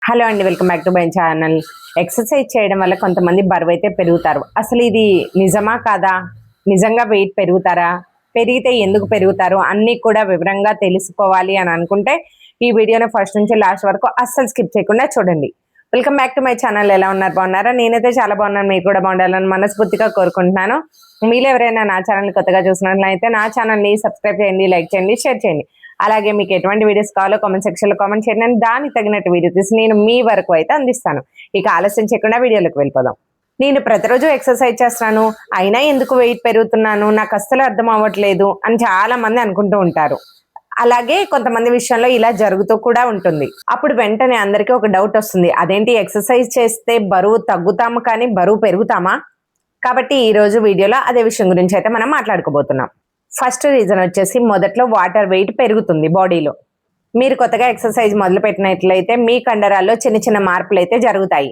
Hello అండి, welcome back to my channel. Exercise చేయడం వల్ల కొంతమంది బరువు అయితే పెరుగుతారు. అసలు ఇది నిజమా కాదా? నిజంగా వెయిట్ పెరుగుతారా? పెరిగితే ఎందుకు పెరుగుతారు? అన్నీ కూడా వివరంగా తెలుసుకోవాలి అని అనుకుంటే ఈ వీడియోని ఫస్ట్ నుంచి లాస్ట్ వరకు అస్సలు స్కిప్ చేయకుండా చూడండి. Welcome back to my channel. ఎలా ఉన్నారు? బాగున్నారా? నేనైతే చాలా బాగున్నాను. మీరు కూడా బాగుండాలని మనస్ఫూర్తిగా కోరుకుంటున్నాను. మీరు ఎవరైనా నా ఛానల్ కొత్తగా చూసినట్లయితే నా ఛానల్ని సబ్స్క్రైబ్ చేయండి, లైక్ చేయండి, షేర్ చేయండి. అలాగే మీకు ఎటువంటి వీడియోస్ కావాలో కామెంట్ సెక్షన్లో కామెంట్ చేయండి. నేను దానికి తగినట్టు వీడియో తీసి నేను మీ వరకు అయితే అందిస్తాను. ఇక ఆలస్యం చేయకుండా వీడియోలోకి వెళ్ళిపోదాం. నేను ప్రతిరోజు ఎక్సర్సైజ్ చేస్తున్నాను, అయినా ఎందుకు వెయిట్ పెరుగుతున్నాను, నాకు అస్సలు అర్థం అవ్వట్లేదు అని చాలా మంది అనుకుంటూ ఉంటారు. అలాగే కొంతమంది విషయంలో ఇలా జరుగుతూ కూడా ఉంటుంది. అప్పుడు వెంటనే అందరికీ ఒక డౌట్ వస్తుంది, అదేంటి ఎక్సర్సైజ్ చేస్తే బరువు తగ్గుతాము కానీ బరువు పెరుగుతామా? కాబట్టి ఈ రోజు వీడియోలో అదే విషయం గురించి అయితే మనం మాట్లాడుకోబోతున్నాం. ఫస్ట్ రీజన్ వచ్చేసి, మొదట్లో వాటర్ వెయిట్ పెరుగుతుంది బాడీలో. మీరు కొత్తగా ఎక్సర్సైజ్ మొదలు పెట్టినట్లయితే మీ కండరాల్లో చిన్న చిన్న మార్పులు అయితే జరుగుతాయి.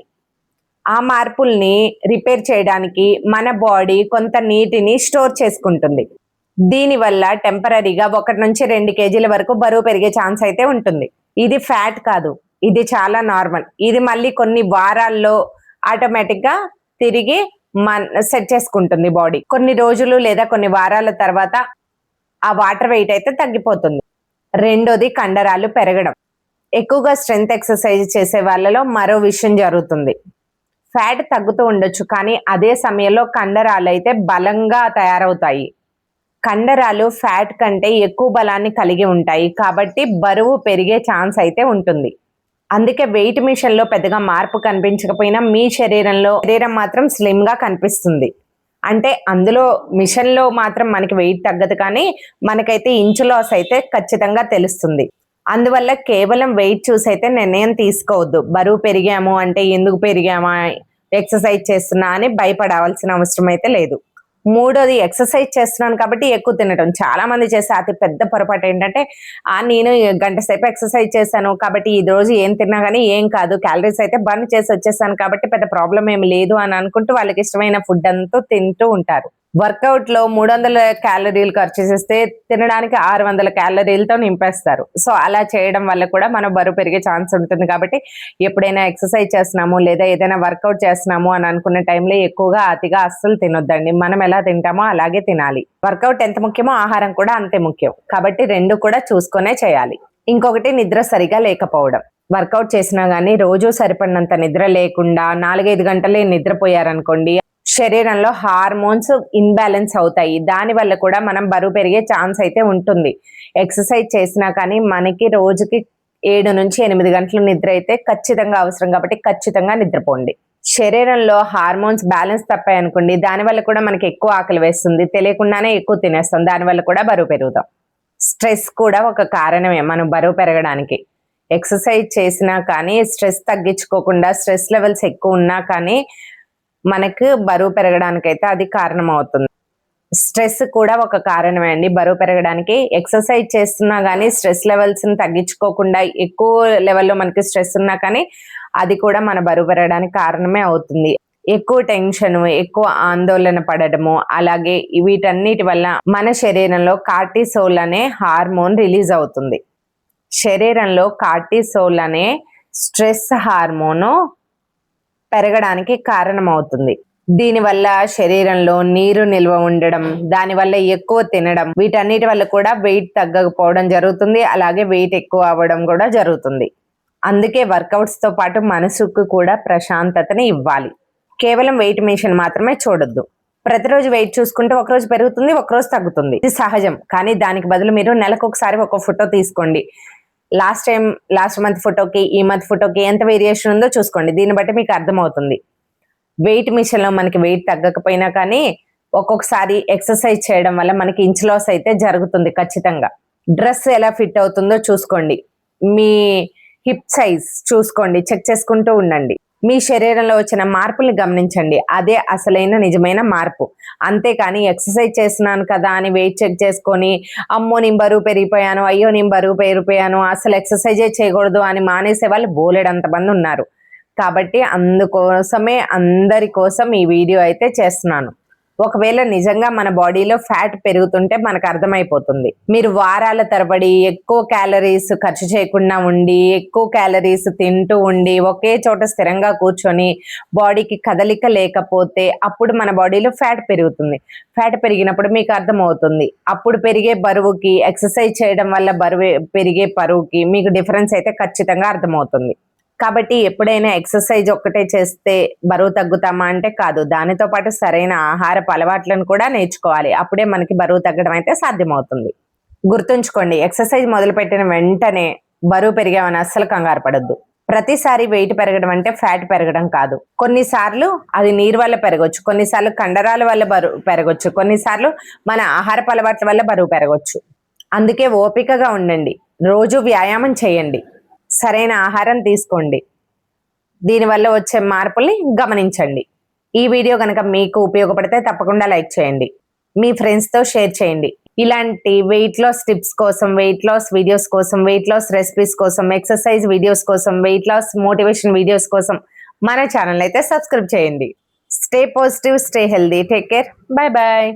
ఆ మార్పుల్ని రిపేర్ చేయడానికి మన బాడీ కొంత నీటిని స్టోర్ చేసుకుంటుంది. దీనివల్ల టెంపరీగా 1 నుంచి 2 కేజీల వరకు బరువు పెరిగే ఛాన్స్ అయితే ఉంటుంది. ఇది ఫ్యాట్ కాదు, ఇది చాలా నార్మల్. ఇది మళ్ళీ కొన్ని వారాల్లో ఆటోమేటిక్గా తిరిగి సెట్ చేసుకుంటుంది బాడీ. కొన్ని రోజులు లేదా కొన్ని వారాల తర్వాత ఆ వాటర్ వెయిట్ అయితే తగ్గిపోతుంది. రెండోది, కండరాలు పెరగడం. ఎక్కువగా స్ట్రెంగ్త్ ఎక్సర్సైజ్ చేసే వాళ్ళలో మరో విషయం జరుగుతుంది. ఫ్యాట్ తగ్గుతూ ఉండొచ్చు, కానీ అదే సమయంలో కండరాలు అయితే బలంగా తయారవుతాయి. కండరాలు ఫ్యాట్ కంటే ఎక్కువ బలాన్ని కలిగి ఉంటాయి, కాబట్టి బరువు పెరిగే ఛాన్స్ అయితే ఉంటుంది. అందుకే వెయిట్ మిషన్లో పెద్దగా మార్పు కనిపించకపోయినా మీ శరీరం మాత్రం స్లిమ్గా కనిపిస్తుంది. అంటే అందులో మిషన్లో మాత్రం మనకి వెయిట్ తగ్గదు, కానీ మనకైతే ఇంచు లాస్ అయితే ఖచ్చితంగా తెలుస్తుంది. అందువల్ల కేవలం వెయిట్ చూసి అయితే నిర్ణయం తీసుకోవద్దు. బరువు పెరిగాము అంటే ఎందుకు పెరిగామా, ఎక్సర్సైజ్ చేస్తున్నా అని భయపడాల్సిన అవసరం అయితే లేదు. మూడోది, ఎక్సర్సైజ్ చేస్తున్నాను కాబట్టి ఎక్కువ తినడం. చాలా మంది చేసే అతి పెద్ద పొరపాటు ఏంటంటే, నేను గంట సేపు ఎక్సర్సైజ్ చేశాను కాబట్టి ఈ రోజు ఏం తిన్నా కానీ ఏం కాదు, క్యాలరీస్ అయితే బర్న్ చేసి వచ్చేసాను కాబట్టి పెద్ద ప్రాబ్లం ఏమి లేదు అని అనుకుంటూ వాళ్ళకి ఇష్టమైన ఫుడ్ అంతా తింటూ ఉంటారు. వర్కౌట్ లో 300 క్యాలరీలు ఖర్చు చేస్తే తినడానికి 600 క్యాలరీలతో నింపేస్తారు. సో అలా చేయడం వల్ల కూడా మన బరువు పెరిగే ఛాన్స్ ఉంటుంది. కాబట్టి ఎప్పుడైనా ఎక్సర్సైజ్ చేస్తున్నాము లేదా ఏదైనా వర్కౌట్ చేస్తున్నాము అని అనుకున్న టైంలో ఎక్కువగా అతిగా అస్సలు తినొద్దండి. మనం ఎలా తింటామో అలాగే తినాలి. వర్కౌట్ ఎంత ముఖ్యమో ఆహారం కూడా అంతే ముఖ్యం. కాబట్టి రెండు కూడా చూసుకునే చేయాలి. ఇంకొకటి, నిద్ర సరిగా లేకపోవడం. వర్కౌట్ చేసినా కానీ రోజు సరిపడినంత నిద్ర లేకుండా 4-5 గంటలే నిద్రపోయారనుకోండి, శరీరంలో హార్మోన్స్ ఇన్బ్యాలెన్స్ అవుతాయి. దానివల్ల కూడా మనం బరువు పెరిగే ఛాన్స్ అయితే ఉంటుంది. ఎక్సర్సైజ్ చేసినా కానీ మనకి రోజుకి 7 నుంచి 8 గంటల నిద్ర అయితే ఖచ్చితంగా అవసరం. కాబట్టి ఖచ్చితంగా నిద్రపోండి. శరీరంలో హార్మోన్స్ బ్యాలెన్స్ తప్పాయి అనుకోండి, దానివల్ల కూడా మనకి ఎక్కువ ఆకలి వేస్తుంది, తెలియకుండానే ఎక్కువ తినేస్తాం, దానివల్ల కూడా బరువు పెరుగుతాం. స్ట్రెస్ కూడా ఒక కారణమే మనం బరువు పెరగడానికి. ఎక్సర్సైజ్ చేసినా కానీ స్ట్రెస్ తగ్గించుకోకుండా, స్ట్రెస్ లెవెల్స్ ఎక్కువ ఉన్నా కానీ మనకు బరువు పెరగడానికైతే అది కారణం అవుతుంది. స్ట్రెస్ కూడా ఒక కారణమే అండి బరువు పెరగడానికి. ఎక్సర్సైజ్ చేస్తున్నా కానీ స్ట్రెస్ లెవెల్స్ని తగ్గించుకోకుండా ఎక్కువ లెవెల్లో మనకి స్ట్రెస్ ఉన్నా కానీ అది కూడా మన బరువు పెరగడానికి కారణమే అవుతుంది. ఎక్కువ టెన్షన్, ఎక్కువ ఆందోళన పడడము, అలాగే వీటన్నిటి వల్ల మన శరీరంలో కార్టిసోల్ అనే హార్మోన్ రిలీజ్ అవుతుంది. శరీరంలో కార్టిసోల్ అనే స్ట్రెస్ హార్మోను పెరగడానికి కారణమవుతుంది. దీనివల్ల శరీరంలో నీరు నిల్వ ఉండడం, దానివల్ల ఎక్కువ తినడం, వీటన్నిటి వల్ల కూడా వెయిట్ తగ్గకపోవడం జరుగుతుంది. అలాగే వెయిట్ ఎక్కువ అవ్వడం కూడా జరుగుతుంది. అందుకే వర్కౌట్స్ తో పాటు మనసుకు కూడా ప్రశాంతతని ఇవ్వాలి. కేవలం వెయిట్ మిషన్ మాత్రమే చూడొద్దు. ప్రతిరోజు వెయిట్ చూసుకుంటే ఒకరోజు పెరుగుతుంది, ఒకరోజు తగ్గుతుంది. ఇది సహజం. కానీ దానికి బదులు మీరు నెలకు ఒకసారి ఒక ఫోటో తీసుకోండి. లాస్ట్ మంత్ ఫోటోకి ఈ మంత్ ఫోటోకి ఎంత వేరియేషన్ ఉందో చూసుకోండి. దీన్ని బట్టి మీకు అర్థమవుతుంది. వెయిట్ మిషన్లో మనకి వెయిట్ తగ్గకపోయినా కానీ ఒక్కొక్కసారి ఎక్సర్సైజ్ చేయడం వల్ల మనకి ఇంచ్ లాస్ అయితే జరుగుతుంది ఖచ్చితంగా. డ్రెస్ ఎలా ఫిట్ అవుతుందో చూసుకోండి. మీ హిప్ సైజ్ చూసుకోండి, చెక్ చేసుకుంటూ ఉండండి. మీ శరీరంలో వచ్చిన మార్పుల్ని గమనించండి. అదే అసలైన నిజమైన మార్పు. అంతేకాని ఎక్సర్సైజ్ చేస్తున్నాను కదా అని వెయిట్ చెక్ చేసుకొని, అమ్మో నేను బరువు పెరిగిపోయాను, అయ్యో నేను బరువు పెరిగిపోయాను, అసలు ఎక్సర్సైజే చేయకూడదు అని మానేసే వాళ్ళు బోలెడంతమంది ఉన్నారు. కాబట్టి అందుకోసమే అందరి కోసం ఈ వీడియో అయితే చేస్తున్నాను. ఒకవేళ నిజంగా మన బాడీలో ఫ్యాట్ పెరుగుతుంటే మనకు అర్థమైపోతుంది. మీరు వారాల తరబడి ఎక్కువ క్యాలరీస్ ఖర్చు చేయకుండా ఉండి, ఎక్కువ క్యాలరీస్ తింటూ ఉండి, ఒకే చోట స్థిరంగా కూర్చొని బాడీకి కదలిక లేకపోతే అప్పుడు మన బాడీలో ఫ్యాట్ పెరుగుతుంది. ఫ్యాట్ పెరిగినప్పుడు మీకు అర్థమవుతుంది. అప్పుడు పెరిగే బరువుకి, ఎక్సర్సైజ్ చేయడం వల్ల పెరిగే బరువుకి మీకు డిఫరెన్స్ అయితే ఖచ్చితంగా అర్థమవుతుంది. కాబట్టి ఎప్పుడైనా ఎక్సర్సైజ్ ఒక్కటే చేస్తే బరువు తగ్గుతామా అంటే కాదు. దానితో పాటు సరైన ఆహారపు అలవాట్లను కూడా నేర్చుకోవాలి. అప్పుడే మనకి బరువు తగ్గడం అయితే సాధ్యమవుతుంది. గుర్తుంచుకోండి, ఎక్సర్సైజ్ మొదలుపెట్టిన వెంటనే బరువు పెరిగామని అస్సలు కంగారు పడొద్దు. ప్రతిసారి వెయిట్ పెరగడం అంటే ఫ్యాట్ పెరగడం కాదు. కొన్నిసార్లు అది నీరు వల్ల పెరగవచ్చు, కొన్నిసార్లు కండరాల వల్ల బరువు పెరగవచ్చు, కొన్నిసార్లు మన ఆహారపు అలవాట్ల వల్ల బరువు పెరగవచ్చు. అందుకే ఓపికగా ఉండండి. రోజు వ్యాయామం చేయండి, సరైన ఆహారం తీసుకోండి, దీనివల్ల వచ్చే మార్పుల్ని గమనించండి. ఈ వీడియో కనుక మీకు ఉపయోగపడితే తప్పకుండా లైక్ చేయండి, మీ ఫ్రెండ్స్తో షేర్ చేయండి. ఇలాంటి వెయిట్ లాస్ టిప్స్ కోసం, వెయిట్ లాస్ వీడియోస్ కోసం, వెయిట్ లాస్ రెసిపీస్ కోసం, ఎక్సర్సైజ్ వీడియోస్ కోసం, వెయిట్ లాస్ మోటివేషన్ వీడియోస్ కోసం మన ఛానల్ అయితే సబ్స్క్రైబ్ చేయండి. Stay positive, stay healthy, take care, bye bye.